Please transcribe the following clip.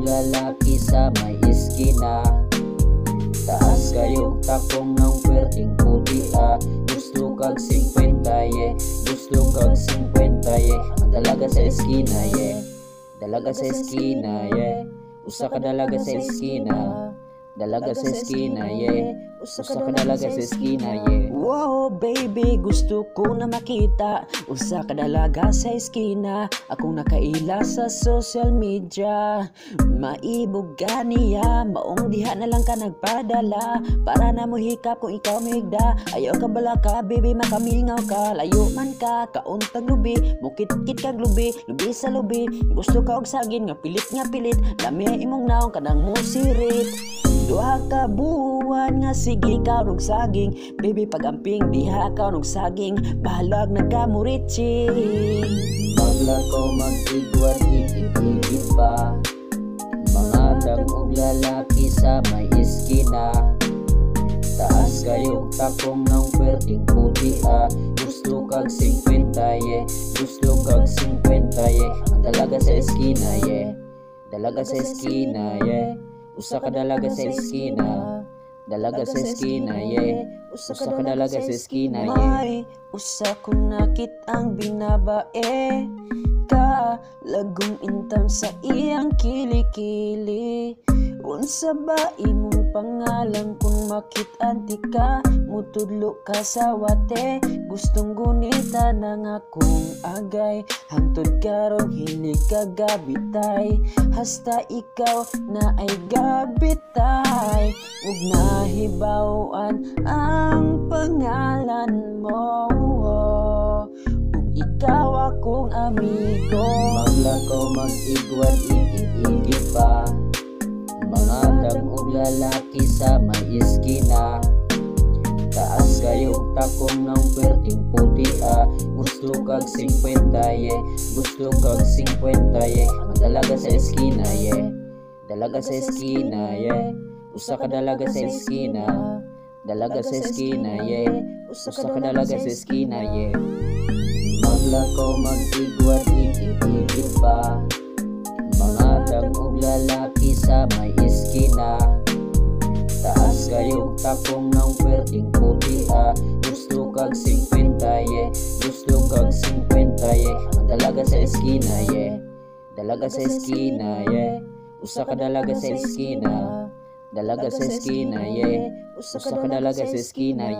lalaki sa may iskina. Taas kayong takong ng perting puti Gusto kag 50 Gusto kag 50 Ang dalaga sa eskina Dalaga sa eskina Usa ka dalaga sa eskina. Dalaga sa eskina Usa ka dalaga sa eskina Wow baby, gusto ko na makita usa ka dalaga sa eskina. Akong nakaila sa social media, maibog ganiya. Maong diha na lang ka nagpadala para na mo hikap kung ikaw migda. Ayaw ka bala ka baby, makamingaw ka. Layo man ka, kauntag lubi, mukit-kit kag lubi, lubi sa lubi. Gusto ka og sagin nga pilit lami imong naong kanang musirit. Duha ka buwan nga sige ka og saging, baby pagamping diha ka og saging, bahalag nagkamuritsing. Maglakaw mag-igwat ikit-ikit pa, mga dagog lalaki sa may iskina. Taas kayong takong ng perting puti Gusto kag 50 Gusto kag 50 Ang dalaga sa eskina Dalaga sa eskina Usa ka dalaga sa eskina. Dalaga sa eskina Usa ka dalaga sa eskina May usa ko nakit ang binabae ka, lagong intam sa iyang kilikili. Unsa ba imong pangalan kung makit-anti ka? Mutudlo ka sa wate, gustong gunita ng akong agay. Hangtod karon hilig ka gabitay, hasta ikaw na ay gabitay. Ug nahibawan ang pangalan mo, ug ikaw akong amigo. Maglakaw mag-igwat ikit-ikit pa, mga dagog lalaki sa may iskina. Taas kayong takong ng perting puti Gusto kag 50 Gusto kag 50 Ang dalaga sa eskina Dalaga sa eskina Usa ka dalaga sa eskina. Dalaga sa eskina Usa ka dalaga sa eskina Maglakaw mag-igwat ikit-ikit pa, mga dagog lalaki sa may iskina. Taas kayong takong ng perting puti Gusto kag 50 Gusto kag 50 Ang dalaga sa eskina Dalaga sa eskina Usa ka dalaga sa eskina. Dalaga sa eskina Usa ka dalaga sa eskina